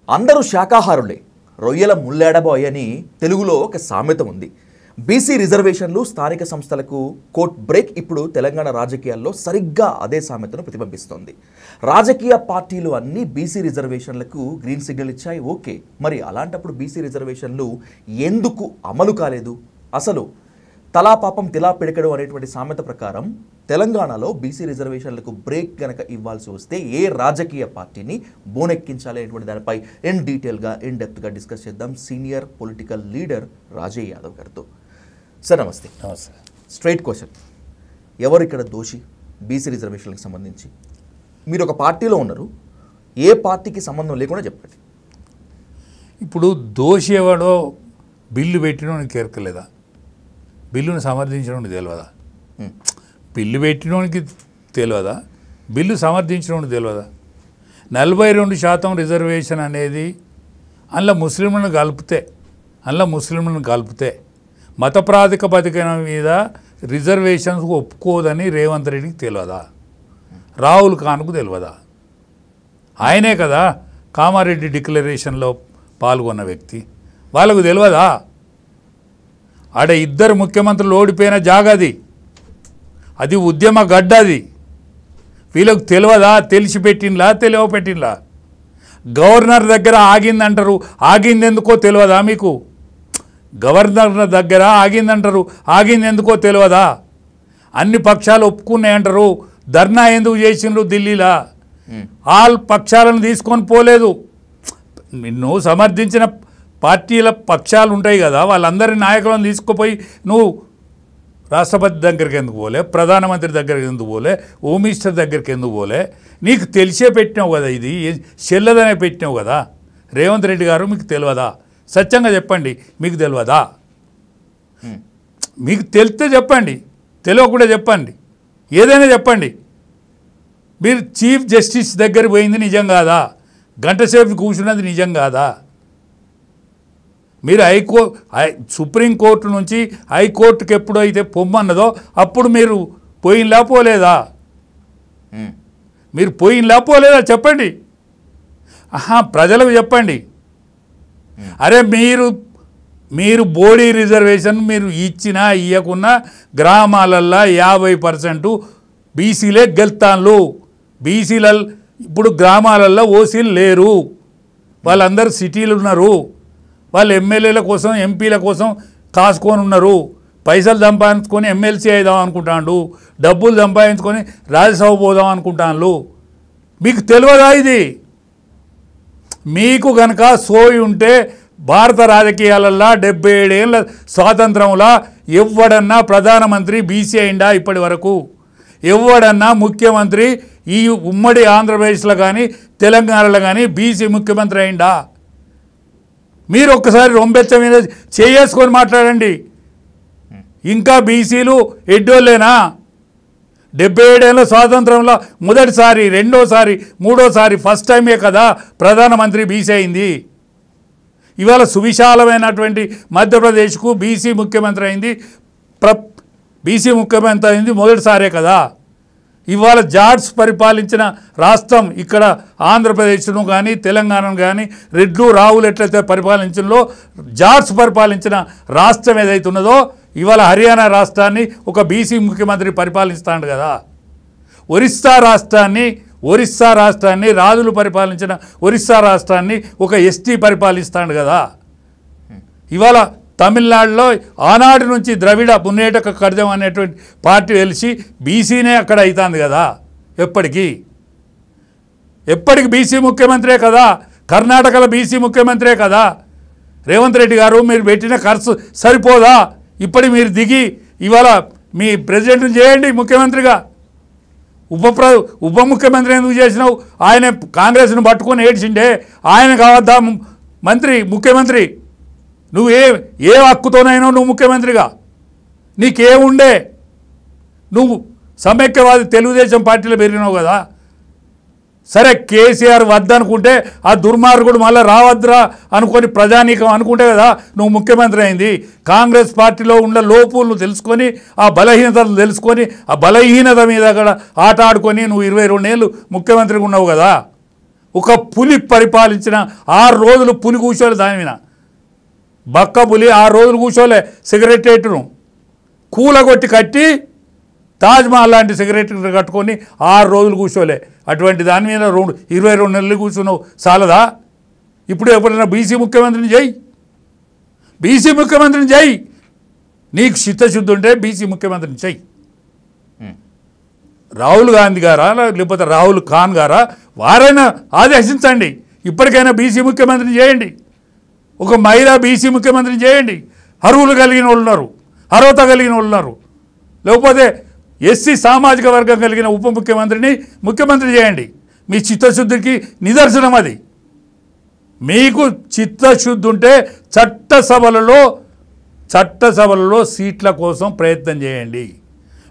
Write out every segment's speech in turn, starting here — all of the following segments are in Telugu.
అందరూ శాకాహారులే, రొయ్యల ముల్లేడబోయ్ అని తెలుగులో ఒక సామెత ఉంది. బీసీ రిజర్వేషన్లు స్థానిక సంస్థలకు కోర్ట్ బ్రేక్ ఇప్పుడు తెలంగాణ రాజకీయాల్లో సరిగ్గా అదే సామెతను ప్రతిబింబిస్తోంది. రాజకీయ పార్టీలు అన్నీ బీసీ రిజర్వేషన్లకు గ్రీన్ సిగ్నల్ ఇచ్చాయి, ఓకే. మరి అలాంటప్పుడు బీసీ రిజర్వేషన్లు ఎందుకు అమలు కాలేదు? అసలు తలా పాపం తిలా పిడకడు అనేటువంటి సామెత ప్రకారం తెలంగాణలో బీసీ రిజర్వేషన్లకు బ్రేక్ గనక ఇవ్వాల్సి వస్తే ఏ రాజకీయ పార్టీని బోనెక్కించాలి అనేటువంటి దానిపై ఇన్ డీటెయిల్గా ఇన్ డెప్త్గా డిస్కస్ చేద్దాం senior political leader Rajaiah Yadav గారితో. సార్ నమస్తే. నమస్తే. స్ట్రైట్ క్వశ్చన్, ఎవరు ఇక్కడ దోషి బీసీ రిజర్వేషన్లకు సంబంధించి? మీరు ఒక పార్టీలో ఉన్నారు, ఏ పార్టీకి సంబంధం లేకుండా చెప్పండి. ఇప్పుడు దోషి ఎవడో బిల్లు పెట్టినోనికి ఎరకలేదా? బిల్లును సమర్థించడానికి తెలియదా? బిల్లు పెట్టినోనికి తెలియదా? బిల్లు సమర్థించడానికి తెలియదా? 42% రిజర్వేషన్ అనేది అందులో ముస్లింలను కలిపితే మత ప్రాతిపదికన మీద రిజర్వేషన్స్ ఒప్పుకోదని రేవంత్ రెడ్డికి తెలియదా? రాహుల్ ఖాన్కు తెలియదా? ఆయనే కదా కామారెడ్డి డిక్లరేషన్లో పాల్గొన్న వ్యక్తి. వాళ్ళకు తెలియదా? ఆడ ఇద్దరు ముఖ్యమంత్రులు ఓడిపోయిన జాగది, అది ఉద్యమ గడ్డ. అది వీళ్ళకు తెలియదా? తెలిసి పెట్టిండ్లా తెలియపెట్టిండ్లా? గవర్నర్ దగ్గర ఆగిందంటారు, ఆగింది ఎందుకో తెలియదా మీకు? గవర్నర్ దగ్గర ఆగిందంటారు, ఆగింది ఎందుకో తెలియదా? అన్ని పక్షాలు ఒప్పుకున్నాయంటారు, ధర్నా ఎందుకు చేసిండ్రు ఢిల్లీలా? ఆల్ పక్షాలను తీసుకొని పోలేదు. నిన్ను సమర్థించిన పార్టీల పక్షాలు ఉంటాయి కదా, వాళ్ళందరి నాయకులను తీసుకుపోయి నువ్వు రాష్ట్రపతి దగ్గరికి ఎందుకు పోలే? ప్రధానమంత్రి దగ్గరికి ఎందుకు పోలే? హోమ్ మినిస్టర్ దగ్గరికి ఎందుకు పోలే? నీకు తెలిసే పెట్టినావు కదా, ఇది చెల్లదనే పెట్టినావు కదా. రేవంత్ రెడ్డి గారు మీకు తెలియదా? సత్యంగా చెప్పండి, మీకు తెలియదా? మీకు తెలిస్తే చెప్పండి, తెలియకుండా చెప్పండి, ఏదైనా చెప్పండి. మీరు చీఫ్ జస్టిస్ దగ్గర పోయింది నిజం కాదా? గంట సేపు కూర్చున్నది నిజం కాదా? మీరు సుప్రీంకోర్టు నుంచి హైకోర్టుకి ఎప్పుడైతే పొమ్మన్నదో అప్పుడు మీరు పోయినలా పోలేదా? మీరు పోయినలా పోలేదా చెప్పండి. ప్రజలకు చెప్పండి. అరే మీరు బోడీ రిజర్వేషన్ మీరు ఇచ్చినా ఇవ్వకున్నా గ్రామాలల్లో 50% బీసీలే గెలుతాన్లు. బీసీల ఇప్పుడు గ్రామాలల్లో ఓసీలు లేరు, వాళ్ళందరూ సిటీలు ఉన్నారు. వాళ్ళు ఎమ్మెల్యేల కోసం ఎంపీల కోసం కాసుకొని ఉన్నారు. పైసలు సంపాదించుకొని ఎమ్మెల్సీ అయిదాం అనుకుంటాను, డబ్బులు సంపాదించుకొని రాజ్యసభ పోదాం అనుకుంటాను. మీకు తెలియదా ఇది? మీకు కనుక సోయి ఉంటే భారత రాజకీయాలల్లో 77 ఏళ్ళ స్వాతంత్రంలో ఎవడన్నా ప్రధానమంత్రి బీసీ అయిందా? ఇప్పటి వరకు ఎవడన్నా ముఖ్యమంత్రి ఈ ఉమ్మడి ఆంధ్రప్రదేశ్లో కానీ తెలంగాణలో కానీ బీసీ ముఖ్యమంత్రి అయిందా? మీరు ఒక్కసారి రొంబెచ్చ మీద చేసుకొని మాట్లాడండి. ఇంకా బీసీలు ఎడ్డోళ్ళేనా? 77 ఏళ్ళ స్వాతంత్రంలో మొదటిసారి, రెండోసారి, మూడోసారి ఫస్ట్ టైమే కదా ప్రధానమంత్రి బీసీ అయింది. ఇవాళ సువిశాలమైనటువంటి మధ్యప్రదేశ్కు బీసీ ముఖ్యమంత్రి అయింది, బీసీ ముఖ్యమంత్రి అయింది మొదటిసారే కదా. ఇవాళ జాట్స్ పరిపాలించిన రాష్ట్రం ఇక్కడ ఆంధ్రప్రదేశ్ను కానీ తెలంగాణను కానీ రెడ్లు రావులు ఎట్లయితే పరిపాలించినలో జాట్స్ పరిపాలించిన రాష్ట్రం ఏదైతే ఉన్నదో ఇవాళ హర్యానా రాష్ట్రాన్ని ఒక బీసీ ముఖ్యమంత్రి పరిపాలిస్తాడు కదా. ఒరిస్సా రాష్ట్రాన్ని రాజులు పరిపాలించిన ఒరిస్సా రాష్ట్రాన్ని ఒక ఎస్టీ పరిపాలిస్తాడు కదా. ఇవాళ తమిళనాడులో ఆనాటి నుంచి ద్రవిడ మున్నేటక కడజం అనేటువంటి పార్టీ తెలిసి బీసీనే అక్కడ అవుతుంది కదా. ఎప్పటికి బీసీ ముఖ్యమంత్రే కదా. కర్ణాటకలో బీసీ ముఖ్యమంత్రే కదా. రేవంత్ రెడ్డి గారు మీరు పెట్టిన ఖర్చు సరిపోదా? ఇప్పటికి మీరు దిగి ఇవాళ మీ ప్రెసిడెంట్ని చేయండి ముఖ్యమంత్రిగా. ఉప ముఖ్యమంత్రి ఎందుకు చేసినావు? ఆయన కాంగ్రెస్ను పట్టుకొని ఏడ్చిండే, ఆయన కావద్దా ముఖ్యమంత్రి? నువ్వు ఏ హక్కుతోనైనా నువ్వు ముఖ్యమంత్రిగా నీకేముండే? నువ్వు సమైక్యవాది తెలుగుదేశం పార్టీలో పెరిగినావు కదా. సరే కేసీఆర్ వద్దనుకుంటే ఆ దుర్మార్గుడు మళ్ళీ రావద్దురా అనుకొని ప్రజానీకం అనుకుంటే కదా నువ్వు ముఖ్యమంత్రి అయింది. కాంగ్రెస్ పార్టీలో ఉన్న లోపులను తెలుసుకొని ఆ బలహీనతలు తెలుసుకొని ఆ బలహీనత మీద కూడా ఆట ఆడుకొని నువ్వు 22 ఏళ్ళు ముఖ్యమంత్రిగా ఉన్నావు కదా. ఒక పులి పరిపాలించిన 6 రోజులు పులి కూర్చోలే దాని మీద. బక్క పులి 6 రోజులు కూర్చోలే. సెక్రటరియట్ను కూలగొట్టి కట్టి తాజ్మహల్ లాంటి సెక్రటరీ కట్టుకొని 6 రోజులు కూర్చోలే. అటువంటి దాని మీద 22 నెలలు కూర్చున్నావు చాలదా? ఇప్పుడు ఎప్పుడైనా బీసీ ముఖ్యమంత్రిని చేయి, బీసీ ముఖ్యమంత్రిని చేయి. నీకు చిత్తశుద్ధి ఉంటే బీసీ ముఖ్యమంత్రిని చెయ్యి. రాహుల్ గాంధీ గారా లేకపోతే రాహుల్ ఖాన్ గారా వారైనా ఆదేశించండి. ఇప్పటికైనా బీసీ ముఖ్యమంత్రిని చేయండి. ఒక మహిళా బీసీ ముఖ్యమంత్రిని చేయండి. అర్హులు కలిగిన వాళ్ళు ఉన్నారు, అర్హత కలిగిన వాళ్ళు ఉన్నారు. లేకపోతే ఎస్సీ సామాజిక వర్గం కలిగిన ఉప ముఖ్యమంత్రిని ముఖ్యమంత్రి చేయండి. మీ చిత్తశుద్ధికి నిదర్శనం అది. మీకు చిత్తశుద్ధి ఉంటే చట్టసభలలో సీట్ల కోసం ప్రయత్నం చేయండి.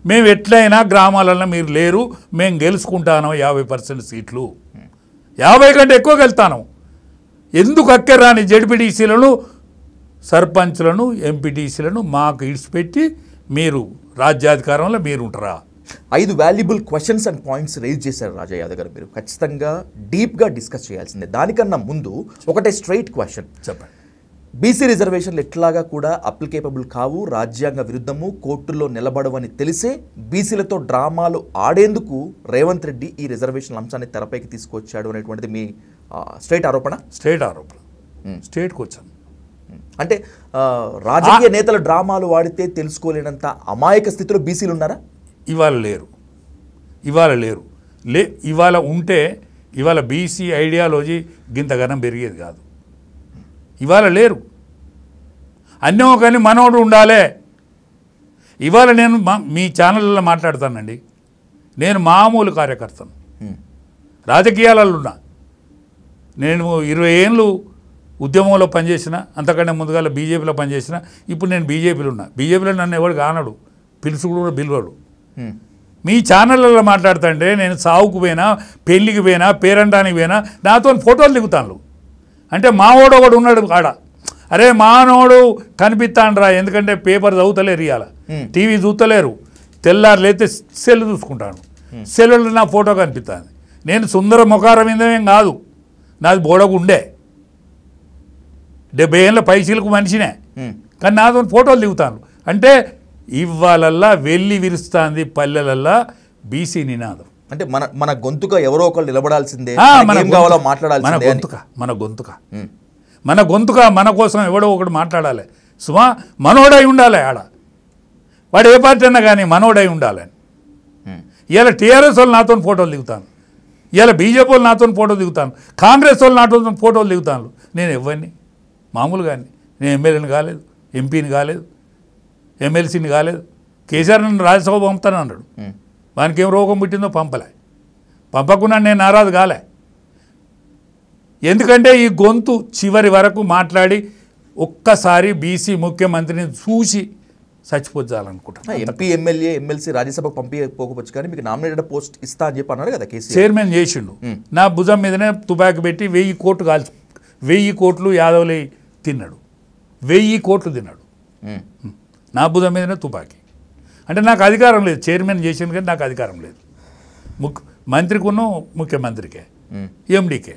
మేము ఎట్లయినా గ్రామాలలో మీరు లేరు, మేము గెలుచుకుంటాను 50% సీట్లు, 50 కంటే ఎక్కువ గెలుతాను. ఎందుకు అక్కర్రాని జడ్పీటీసీలను, సర్పంచ్లను, ఎంపీటీసీలను మాకు ఇడిచిపెట్టి మీరు రాజ్యాధికారంలో మీరు ఉంటారా? 5 valuable questions and points raise చేశారు రాజా యాదవ్ గారు. మీరు ఖచ్చితంగా డీప్గా డిస్కస్ చేయాల్సిందే. దానికన్నా ముందు ఒకటే స్ట్రైట్ క్వశ్చన్ చెప్పండి. బీసీ రిజర్వేషన్లు ఎట్లాగా కూడా అప్లికేబుల్ కావు, రాజ్యాంగ విరుద్ధము, కోర్టుల్లో నిలబడవని తెలిసే బీసీలతో డ్రామాలు ఆడేందుకు రేవంత్ రెడ్డి ఈ రిజర్వేషన్ అంశాన్ని తెరపైకి తీసుకొచ్చాడు అనేటువంటిది మీ స్ట్రైట్ ఆరోపణ? స్ట్రైట్కి వచ్చాను. అంటే రాజకీయ నేతల డ్రామాలు వాడితే తెలుసుకోలేనంత అమాయక స్థితిలో బీసీలు ఉన్నారా? ఇవాళ లేరు. ఇవాళ ఉంటే ఇవాళ బీసీ ఐడియాలజీ గింతగనం పెరిగేది కాదు. ఇవాళ లేరు. అన్నీ కానీ మనోడు ఉండాలే. ఇవాళ నేను మీ ఛానళ్ళలో మాట్లాడతానండి. నేను మామూలు కార్యకర్తను, రాజకీయాలలో ఉన్నా. నేను 20 ఏళ్ళు ఉద్యమంలో పనిచేసిన, అంతకంటే ముందుగా బీజేపీలో పనిచేసిన. ఇప్పుడు నేను బీజేపీలో ఉన్నా. బీజేపీలో నన్ను ఎవడు కానడు, పిలుచుడు కూడా పిలవడు. మీ ఛానళ్ళలో మాట్లాడుతుంటే నేను సావుకు పోయినా, పెళ్ళికి పోయినా, పేరంటానికి పోయినా నాతో ఫోటోలు దిగుతాను. అంటే మావోడు ఒకడు ఉన్నాడు కాడ. అరే మానోడు కనిపిస్తాండ్రా, ఎందుకంటే పేపర్ చదువుతలేరు, ఇవాళ టీవీ చూస్తలేరు. తెల్లారు లేతే సెల్ చూసుకుంటాను. సెల్లులో నా ఫోటో కనిపిస్తుంది. నేను సుందర ముఖారవిందమేం కాదు, నాది బోడగుండే. 70 ఏళ్ళ పైసలకు మనిషినే, కానీ నాతో ఫోటోలు దిగుతాను. అంటే ఇవాళల్లా వెళ్ళి విరుస్తుంది పల్లెలల్లా బీసీ నినాదం. అంటే మన గొంతుక ఎవరో ఒకళ్ళు నిలబడాల్సిందే, మన గొంతుక మన కోసం ఎవడో ఒకడు మాట్లాడాలి. సుమా మనోడై ఉండాలి. ఆడ వాడు ఏ పార్టీ అన్నా కానీ మనోడై ఉండాలని. ఇవాళ టీఆర్ఎస్ వాళ్ళు నాతో ఫోటోలు దిగుతాను, ఇవాళ బీజేపీ వాళ్ళు నాతో ఫోటోలు దిగుతాను, కాంగ్రెస్ వాళ్ళు నాతో ఫోటోలు దిగుతాను. నేను ఎవరిని మామూలుగాని, నేను ఎమ్మెల్యేని కాలేదు, ఎంపీని కాలేదు, ఎమ్మెల్సీని కాలేదు. కేసీఆర్ నన్ను రాజ్యసభ పంపుతాను అన్నాడు. వానికి ఏం రోగం పుట్టిందో పంపకుండా నేను నారాజు కాలే. ఎందుకంటే ఈ గొంతు చివరి వరకు మాట్లాడి ఒక్కసారి బీసీ ముఖ్యమంత్రిని చూసి చచ్చిపోతాలనుకుంటాను. ఎంపీ, ఎమ్మెల్యే, ఎమ్మెల్సీ రాజ్యసభకు పంపించకపోవచ్చు, కానీ మీకు నామినేటెడ్ పోస్ట్ ఇస్తా అని చెప్పి అన్నారు కదా కేసీఆర్. చైర్మన్ చేసిండు. నా భుజం మీదనే తుపాకి పెట్టి 1000 కోట్లు యాదవ్లే తిన్నాడు. 1000 కోట్లు తిన్నాడు నా భుజం మీదనే తుపాకి. అంటే నాకు అధికారం లేదు. చైర్మన్ చేసింది కానీ నాకు అధికారం లేదు. మంత్రికును ముఖ్యమంత్రికే, ఎండీకే.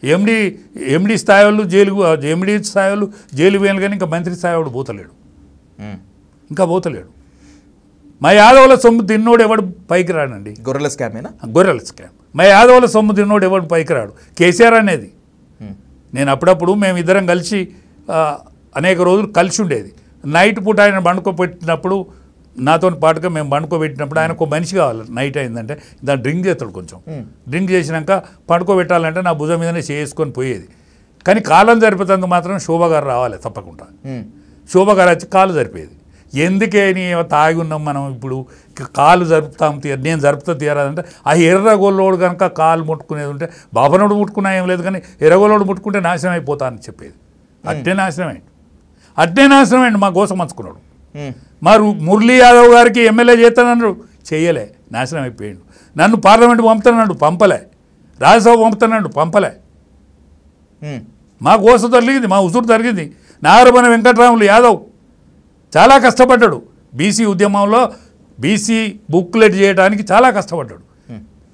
ఎండీ స్థాయి వాళ్ళు జైలు పోయాను కానీ ఇంకా మంత్రి స్థాయి వాడు పోతలేడు. మా యాదవుల సొమ్ము తిన్నోడు ఎవడు పైకి రాడండి. గొర్రెల స్కామేనా? గొర్రెల స్కామ్. మా యాదవుల సొమ్ము తిన్నోడు ఎవడు పైకి రాడు. కేసీఆర్ అనేది. నేను అప్పుడప్పుడు మేమిద్దరం కలిసి అనేక రోజులు కలిసి ఉండేది. నైట్ పూట ఆయన బండుకోబెట్టినప్పుడు నాతో పాటుగా మేము బండుకోబెట్టినప్పుడు ఆయనకు మనిషి కావాలి. నైట్ అయిందంటే దాన్ని డ్రింక్ చేస్తాడు. కొంచెం డ్రింక్ చేసినాక పండుకోబెట్టాలంటే నా భుజం మీదనే చేసుకొని పోయేది. కానీ కాలం జరిపేందుకు మాత్రం శోభ గారు రావాలి తప్పకుండా. శోభ గారు వచ్చి కాలు జరిపేది. ఎందుకే నీ తాగి ఉన్నాం మనం, ఇప్పుడు కాలు జరుపుతాం నేను జరుపుతా తీరాలంటే ఆ ఎర్రగొల్లోడు కనుక కాలు ముట్టుకునేది ఉంటే, బాబనోడు ముట్టుకున్నా ఏం లేదు, కానీ ఎర్రగొల్లోడు ముట్టుకుంటే నాశనం అయిపోతా అని చెప్పేది. అట్టే నాశనమైంది మా కోసం మంచుకున్నాడు. మరి మురళీ యాదవ్ గారికి ఎమ్మెల్యే చేస్తానన్నాడు, చేయలే, నాశనం అయిపోయాడు. నన్ను పార్లమెంట్ పంపుతానన్నాడు, పంపలే. రాజ్యసభ పంపుతానన్నాడు, పంపలే. మా కోసం జరిగింది, మా ఉసురు జరిగింది. నాగరపన వెంకటరాములు యాదవ్ చాలా కష్టపడ్డాడు. బీసీ ఉద్యమంలో బీసీ బుక్లెట్ చేయడానికి చాలా కష్టపడ్డాడు.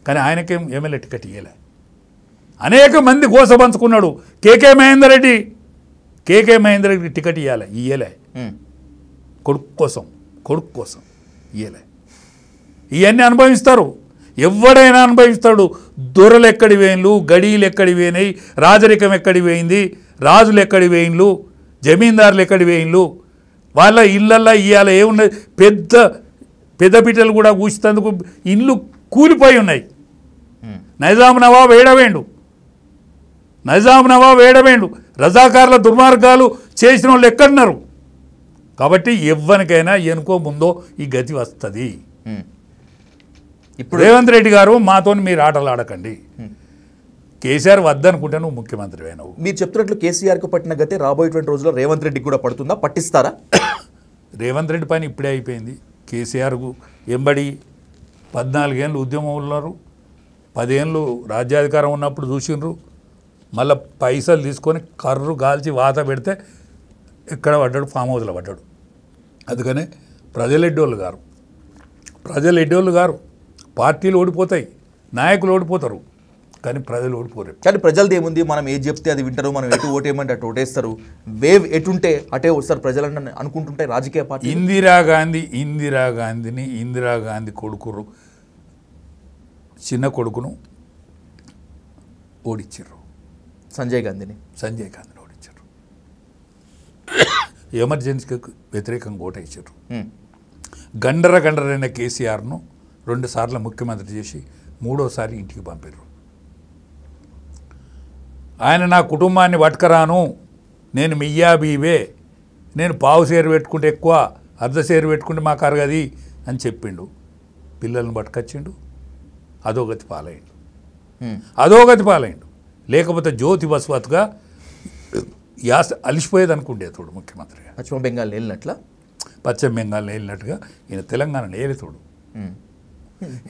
కానీ ఆయనకేం ఎమ్మెల్యే టికెట్ ఇవ్వలే. అనేక మంది గోసపంచుకున్నాడు. కేకే మహేందర్ రెడ్డి టికెట్ ఇయ్యలే కొడుకు కోసం ఇయ్యలే. ఇవన్నీ అనుభవిస్తారు, ఎవడైనా అనుభవిస్తాడు. దొరలు ఎక్కడి వేయిండ్లు, గడీలు ఎక్కడి వేయినాయి, రాజరికం ఎక్కడి వేయింది, రాజులు ఎక్కడి వేయిండ్లు, జమీందారులు ఎక్కడి వేయిండ్లు, వాళ్ళ ఇళ్ళల్లో ఇవాళ ఏమున్నది, పెద్ద పిట్టలు కూడా కూర్చుతందుకు ఇల్లు కూలిపోయి ఉన్నాయి. నైజాం నవాబ్ ఏడవేండు, రజాకారుల దుర్మార్గాలు చేసిన వాళ్ళు ఎక్కడున్నారు. కాబట్టి ఎవ్వరికైనా ఎనుకో ముందో ఈ గతి వస్తుంది. ఇప్పుడు రేవంత్ రెడ్డి గారు మాతో మీరు ఆటలు ఆడకండి. కేసీఆర్ వద్దనుకుంటే నువ్వు ముఖ్యమంత్రి అయినావు. మీరు చెప్తున్నట్లు కేసీఆర్కు పట్టిన గతే రాబోయేటువంటి రోజుల్లో రేవంత్ రెడ్డికి కూడా పడుతుందా, పట్టిస్తారా? రేవంత్ రెడ్డి పని ఇప్పుడే అయిపోయింది. కేసీఆర్కు ఎంబడి 14 ఏళ్ళు ఉద్యమం ఉన్నారు, 10 ఏళ్ళు రాజ్యాధికారం ఉన్నప్పుడు చూసిండ్రు. మళ్ళీ పైసలు తీసుకొని కర్రు గాల్చి వాత పెడితే ఎక్కడ పడ్డాడు, ఫామ్ హౌస్లో పడ్డాడు. అందుకనే ప్రజలు ఎడ్డోళ్ళు గారు. పార్టీలు ఓడిపోతాయి, నాయకులు ఓడిపోతారు, కానీ ప్రజలు ఓడిపోరు. కానీ ప్రజలది ఏముంది, మనం ఏది చెప్తే అది వింటారు, మనం ఎటు ఓటేయమంటే అటు ఓటేస్తారు. వేవ్ ఎటుంటే అటే వస్తారు ప్రజలు అనుకుంటుంటే రాజకీయ పార్టీ. ఇందిరా గాంధీ కొడుకురు చిన్న కొడుకును ఓడించారు, సంజయ్ గాంధీని ఓడించారు. ఎమర్జెన్సీకి వ్యతిరేకంగా ఓటేసారు. గండరైన కేసీఆర్ను 2 సార్లు ముఖ్యమంత్రి చేసి 3వసారి ఇంటికి పంపారు. ఆయన నా కుటుంబాన్ని పట్టుకరాను, నేను మియ్యాబీవే, నేను పావు సేరు పెట్టుకుంటే ఎక్కువ, అర్ధ సేరు పెట్టుకుంటే మాకు అరగది అని చెప్పిండు. పిల్లల్ని పట్టుకొచ్చిండు, అధోగతి పాలైండు. లేకపోతే జ్యోతి బస్వత్గా అలిసిపోయేది అనుకుంటే తోడు ముఖ్యమంత్రిగా. పశ్చిమ బెంగాల్ వెళ్ళినట్టుగా ఈయన తెలంగాణ ఏలితోడు.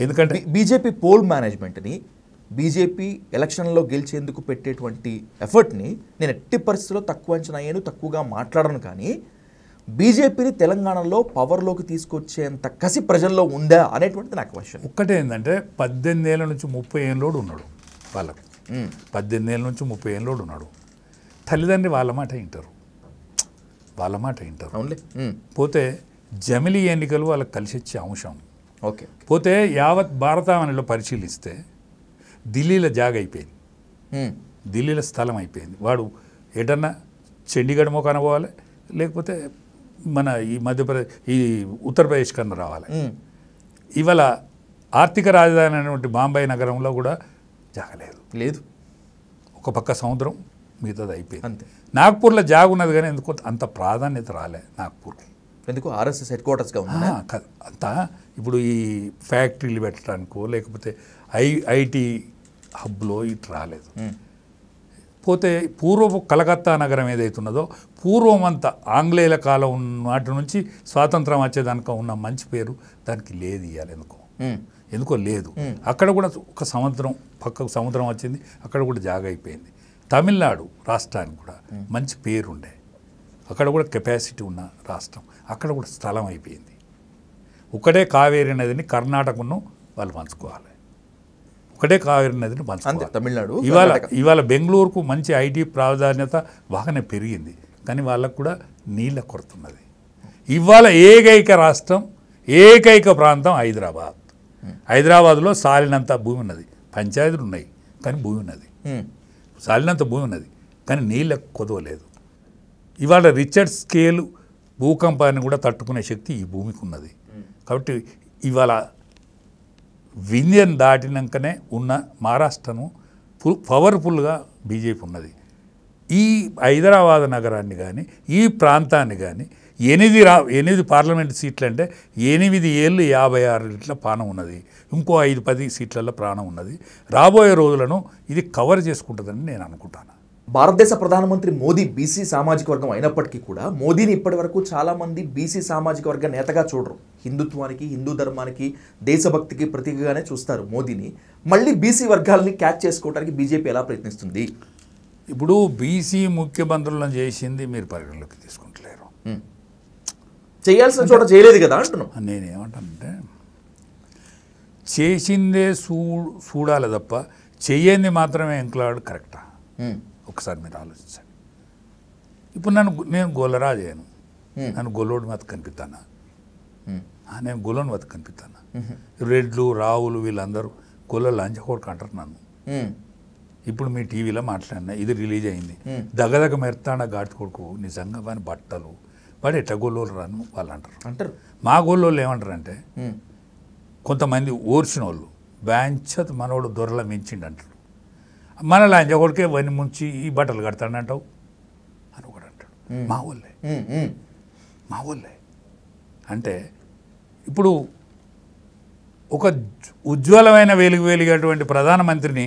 ఎందుకంటే బీజేపీ పోల్ మేనేజ్మెంట్ని, బీజేపీ ఎలక్షన్లో గెలిచేందుకు పెట్టేటువంటి ఎఫర్ట్ని నేను ఎట్టి పరిస్థితుల్లో తక్కువ అంచనా అయ్యాను, తక్కువగా మాట్లాడను. కానీ బీజేపీని తెలంగాణలో పవర్లోకి తీసుకొచ్చేంత కసి ప్రజల్లో ఉందా అనేటువంటిది నాకు క్వశ్చన్. ఒక్కటే ఏంటంటే 18 ఏళ్ళ నుంచి 30 ఏళ్ళోడు ఉన్నాడు వాళ్ళకు. 18 ఏళ్ళ నుంచి 30 ఏళ్ళోడు ఉన్నాడు. తల్లిదండ్రి వాళ్ళ మాట వింటారు. అవునులే. పోతే జమిలీ ఎన్నికలు వాళ్ళకి కలిసి వచ్చే అంశం. ఓకే. పోతే యావత్ భారతావనిలో పరిశీలిస్తే ఢిల్లీలో జాగ అయిపోయింది, ఢిల్లీలో స్థలం అయిపోయింది. వాడు ఎటన్నా చండీగఢ్ మోకాన పోవాలి, లేకపోతే మన ఈ మధ్యప్రదేశ్ ఈ ఉత్తరప్రదేశ్ కన్నా రావాలి. ఇవాళ ఆర్థిక రాజధాని అయినటువంటి బాంబే నగరంలో కూడా జాగలేదు. ఒక పక్క సముద్రం, మిగతాది అయిపోయింది. అంతే. నాగ్పూర్లో జాగ ఉన్నది, కానీ ఎందుకు అంత ప్రాధాన్యత రాలే నాగ్పూర్కి. ఎందుకు ఆర్ఎస్ఎస్ హెడ్ క్వార్టర్స్గా ఉంది అంతా. ఇప్పుడు ఈ ఫ్యాక్టరీలు పెట్టడానికో లేకపోతే ఐటీ హబ్లో ఇటు రాలేదు. పోతే పూర్వపు కలకత్తా నగరం ఏదైతున్నదో పూర్వమంతా ఆంగ్లేయుల కాలం నాటి నుంచి స్వాతంత్రం వచ్చేదానిక ఉన్న మంచి పేరు దానికి లేదు. ఇవ్వాలి ఎందుకో లేదు. అక్కడ కూడా ఒక పక్కకు సముద్రం వచ్చింది, అక్కడ కూడా జాగ అయిపోయింది. తమిళనాడు రాష్ట్రానికి కూడా మంచి పేరుండే, అక్కడ కూడా కెపాసిటీ ఉన్న రాష్ట్రం, అక్కడ కూడా స్థలం అయిపోయింది. ఒకటే కావేరీ నదిని కర్ణాటకను వాళ్ళు పంచుకోవాలి, ఒకటే కావేరీ నదిని పంచుకోవాలి తమిళనాడు. ఇవాళ బెంగళూరుకు మంచి ఐటీ ప్రాధాన్యత బాగానే పెరిగింది, కానీ వాళ్ళకు కూడా నీళ్ళ కొరతున్నది. ఇవాళ ఏకైక రాష్ట్రం, ఏకైక ప్రాంతం హైదరాబాద్లో సాలినంత భూమి ఉన్నది. పంచాయతీలు ఉన్నాయి కానీ భూమి ఉన్నది, సాలినంత భూమి ఉన్నది కానీ నీళ్ళ కొదవలేదు. ఇవాళ రిచర్డ్ స్కేల్ భూకంపాన్ని కూడా తట్టుకునే శక్తి ఈ భూమికి ఉన్నది. కాబట్టి ఇవాళ వింధ్యన్ దాటినాకనే ఉన్న మహారాష్ట్రను పవర్ఫుల్గా బీజేపీ ఉన్నది. ఈ హైదరాబాద్ నగరాన్ని కానీ ఈ ప్రాంతాన్ని కానీ 8 పార్లమెంట్ సీట్లు అంటే 8 ఏళ్ళు 56 సీట్ల ప్రాణం ఉన్నది. ఇంకో 5-10 సీట్లలో ప్రాణం ఉన్నది. రాబోయే రోజులను ఇది కవర్ చేసుకుంటుందని నేను అనుకుంటాను. భారతదేశ ప్రధానమంత్రి మోదీ బీసీ సామాజిక వర్గం అయినప్పటికీ కూడా మోదీని ఇప్పటి వరకు చాలామంది బీసీ సామాజిక వర్గ నేతగా చూడరు. హిందుత్వానికి, హిందూ ధర్మానికి, దేశభక్తికి ప్రతీకగానే చూస్తారు మోదీని. మళ్ళీ బీసీ వర్గాలని క్యాచ్ చేసుకోవడానికి బీజేపీ ఎలా ప్రయత్నిస్తుంది? ఇప్పుడు బీసీ ముఖ్యమంత్రులను చేసింది మీరు పరిగణలోకి తీసుకుంటలేరు. చేయాల్సిన చోట చేయలేదు కదా అంటున్నాం. నేనేమంటానంటే చేసిందే చూడాలి తప్ప చెయ్యింది మాత్రమే ఎంకులాడు కరెక్టా? ఒకసారి మీరు ఆలోచించండి. ఇప్పుడు నేను గొల్లరాజేను, నన్ను గొల్లోడు మత కనిపిస్తానా? నేను గొల్లోని మత కనిపిస్తానా? రెడ్లు రావులు వీళ్ళందరూ గొల్ల లంచకొడుకు అంటారు నన్ను. ఇప్పుడు మీ టీవీలో మాట్లాడినా, ఇది రిలీజ్ అయింది, దగ్గదగ్గ మెరుతాడా గాడి కొడుకు నిజంగా వాని బట్టలు వాడు ఎట్లా గొల్లోళ్ళు రాను వాళ్ళు అంటారు. మా గొల్లోళ్ళు ఏమంటారంటే కొంతమంది ఓర్చిన వాళ్ళు బ్యాంచత్ మనోడు దొరల మించిండు అంటారు. మన లంచ కొడుకే వని ముంచి ఈ బట్టలు కడతాడంటావు అని ఒకడు అంటాడు. మా వాళ్ళే అంటే ఇప్పుడు ఒక ఉజ్వలమైన వెలిగేటువంటి ప్రధానమంత్రిని,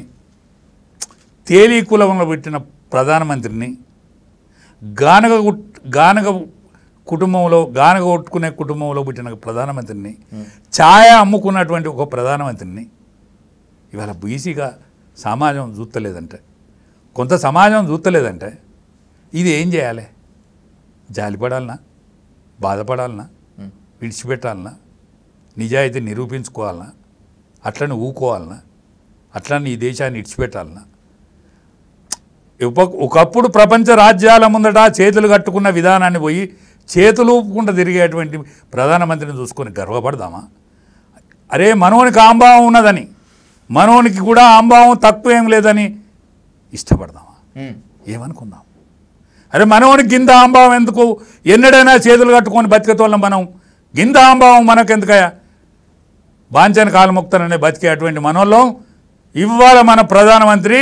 తేలి కులంలో పెట్టిన ప్రధానమంత్రిని, గానగ కుటుంబంలో గానగ కొట్టుకునే కుటుంబంలో పుట్టిన ప్రధానమంత్రిని, ఛాయ అమ్ముకున్నటువంటి ఒక ప్రధానమంత్రిని ఇవాళ బీసీగా సమాజం చూస్తలేదంటే, కొంత సమాజం చూస్తలేదంటే ఇది ఏం చేయాలి? జాలిపడాలనా? బాధపడాలనా? విడిచిపెట్టాలనా? నిజాయితీ నిరూపించుకోవాలనా? అట్లని ఊకోవాలనా? అట్లని ఈ దేశాన్ని విడిచిపెట్టాలనా? ఒకప్పుడు ప్రపంచ రాజ్యాల ముందట చేతులు కట్టుకున్న విధానాన్ని పోయి చేతులు ఊపుకుంటూ తిరిగేటువంటి ప్రధానమంత్రిని చూసుకొని గర్వపడదామా? అరే మనోనికి ఆంభావం ఉన్నదని, మనోనికి కూడా ఆంభావం తక్కువ ఏం లేదని ఇష్టపడదామా? ఏమనుకుందాం? అరే మనోనికి గింద ఆంభావం ఎందుకు? ఎన్నడైనా చేతులు కట్టుకొని బతికేతోళ్ళం మనం. గింద ఆంభావం మనకెందుకయా? బాంచని కాలముక్తననే బతికే అటువంటి మనోళ్ళం ఇవాళ మన ప్రధానమంత్రి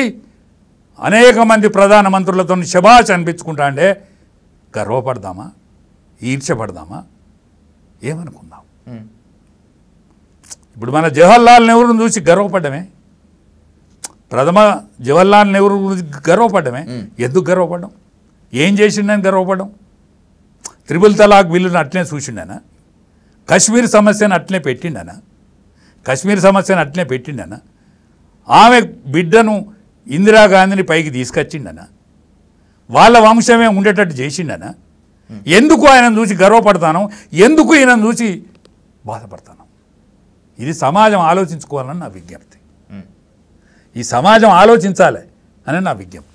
అనేక మంది ప్రధానమంత్రులతో శభాష్ అనిపించుకుంటా అంటే గర్వపడదామా? ఈర్ష్యపడదామా? ఏమనుకుందాం? ఇప్పుడు మన జవహర్లాల్ నెహ్రూని చూసి గర్వపడ్డమే, జవహర్లాల్ నెహ్రూ గురించి గర్వపడ్డమే. ఎందుకు గర్వపడ్డం? ఏం చేసిండని గర్వపడ్డం? త్రిపుల్ తలాక్ బిల్లును అట్లే చూసిండనా? కశ్మీర్ సమస్యను అట్లే పెట్టిండనా? ఆమె బిడ్డను ఇందిరాగాంధీని పైకి తీసుకొచ్చిండనా? వాళ్ళ వంశమే ఉండేటట్టు చేసిండనా? ఎందుకు ఆయనను చూసి గర్వపడతాను? ఎందుకు ఈయనను చూసి బాధపడతాను? ఇది సమాజం ఆలోచించుకోవాలని నా విజ్ఞప్తి. ఈ సమాజం ఆలోచించాలి అని నా విజ్ఞప్తి.